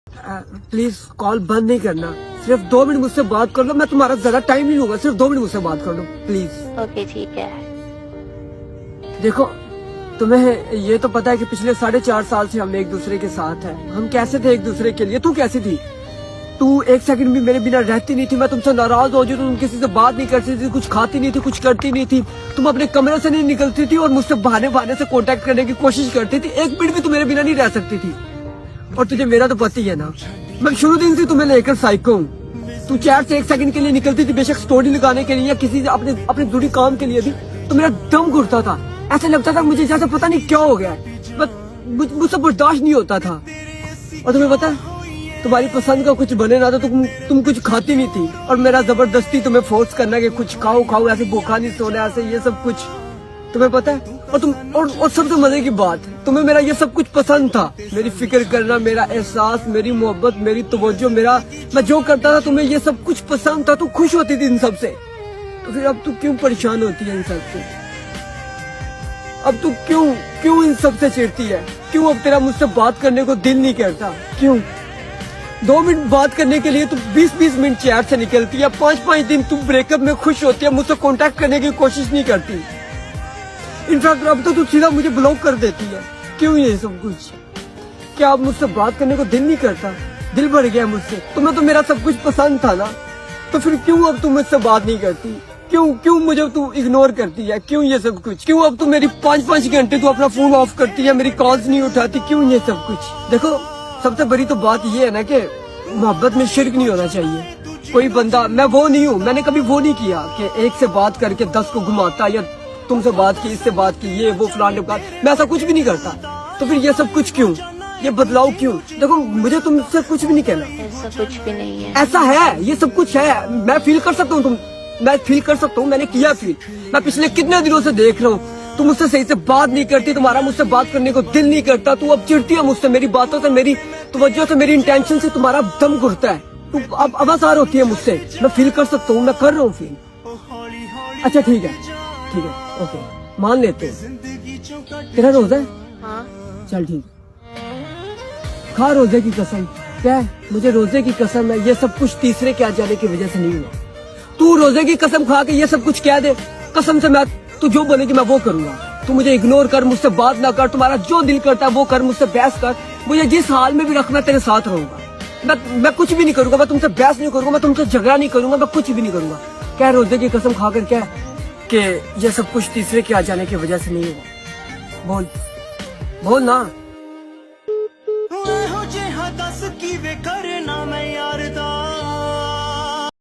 Please call बंद नहीं करना, सिर्फ 2 मिनट मुझसे बात कर लो, मैं तुम्हारा ज्यादा टाइम नहीं लूंगा, सिर्फ 2 मिनट मुझसे बात कर लो प्लीज। ओके ठीक है। देखो तुम्हें ये तो पता है कि पिछले 4.5 साल से हम एक दूसरे के साथ हैं। हम कैसे थे एक दूसरे के लिए? तू कैसी थी? तू एक सेकंड भी मेरे बिना रहती नहीं थी। मैं तुमसे नाराज हो, तुम किसी से बात नहीं करती थी, कुछ खाती नहीं थी, कुछ करती नहीं थी। तुम अपने कमरे से नहीं निकलती थी और मुझसे बहाने बहाने से कांटेक्ट करने की कोशिश करती थी। एक मिनट भी तू मेरे बिना नहीं रह सकती थी। और तुझे मेरा तो पता ही है ना, मैं शुरू दिन से तुम्हें लेकर साइको हूँ। तू चैट से 1 सेकंड के लिए निकलती थी, बेशक स्टोरी लगाने के लिए या किसी अपने जरूरी काम के लिए भी, तो मेरा दम घुटता था। ऐसा लगता था मुझे जैसे पता नहीं क्या हो गया, मुझसे बर्दाश्त नहीं होता था। और तुम्हें पता है, तुम्हारी पसंद का कुछ बने ना तो तुम कुछ खाती नहीं थी, और मेरा जबरदस्ती तुम्हें फोर्स करना कि कुछ खाओ, ऐसे भूखा नहीं सोना, ऐसे ये सब कुछ तुम्हें पता है। और सबसे मजे की बात, तुम्हें मेरा ये सब कुछ पसंद था। मेरी फिक्र करना, मेरा एहसास, मेरी मोहब्बत, मेरी तवज्जो, मैं जो करता था तुम्हें ये सब कुछ पसंद था। तू खुश होती थी इन सब से, तो फिर अब तू क्यों परेशान होती है इन सब से? अब तू क्यों इन सब से चिढ़ती है? क्यों अब तेरा मुझसे बात करने को दिल नहीं करता? क्यों 2 मिनट बात करने के लिए तू 20-20 मिनट चैट से निकलती है, 5-5 दिन तू ब्रेकअप में खुश होती है, मुझसे कांटेक्ट करने की कोशिश नहीं करती। इनफैक्ट अब तो तू सीधा मुझे ब्लॉक कर देती है। क्यों ये सब कुछ? क्या अब मुझसे बात करने को दिल नहीं करता? दिल भर गया मुझसे? तुम्हें तो मेरा सब कुछ पसंद था ना, तो फिर क्यों अब तू मुझसे बात नहीं करती? क्यों मुझे तू इग्नोर करती है? क्यों ये सब कुछ? क्यों अब तू मेरी 5-5 घंटे तू अपना फोन ऑफ करती है, मेरी कॉल्स नहीं उठाती? क्यों ये सब कुछ? देखो सबसे बड़ी तो बात ये है ना कि मोहब्बत में शिर्क नहीं होना चाहिए। कोई बंदा, मैं वो नहीं हूँ, मैंने कभी वो नहीं किया कि एक से बात करके 10 को घुमाता, या तुमसे बात की, इससे बात की, ये वो फलाने बात, मैं ऐसा कुछ भी नहीं करता। तो फिर ये सब कुछ क्यों? ये बदलाव क्यों? देखो मुझे तुमसे कुछ भी नहीं कहना, ऐसा कुछ भी नहीं है। ऐसा है, ये सब कुछ है। मैं फील कर सकता हूँ, मैं फील कर सकता हूँ, मैंने किया फील। मैं पिछले कितने दिनों से देख रहा हूँ, तुम मुझसे सही से बात नहीं करती, तुम्हारा मुझसे बात करने को दिल नहीं करता। तू अब चिढ़ती है मुझसे, मेरी बातों से, मेरी तवज्जो से, मेरी इंटेंशन से तुम्हारा दम घुटता है। तू अब आवाज़ होती है मुझसे, मैं फील कर सकता हूँ, मैं कर रहा हूँ फील। अच्छा ठीक है, ओके, मान लेते हैं। तेरा रोजा है? हाँ। चल ठीक, खा रोजे की कसम। क्या है? मुझे रोजे की कसम है, ये सब कुछ तीसरे के आ जाने की वजह से नहीं हुआ। तू रोजे की कसम खा के ये सब कुछ कह दे, कसम से मैं, तू जो बोलेगी मैं वो करूंगा। तू मुझे इग्नोर कर, मुझसे बात ना कर, तुम्हारा जो दिल करता है वो कर, मुझसे बहस कर, मुझे जिस हाल में भी रखना तेरे साथ रहूंगा। मैं कुछ भी नहीं करूंगा, मैं तुमसे बहस नहीं करूंगा, मैं तुमसे झगड़ा नहीं करूंगा, मैं कुछ भी नहीं करूंगा। क्या रोजे की कसम खा कर क्या कि ये सब कुछ तीसरे के आ जाने की वजह से नहीं हुआ? बोल ना।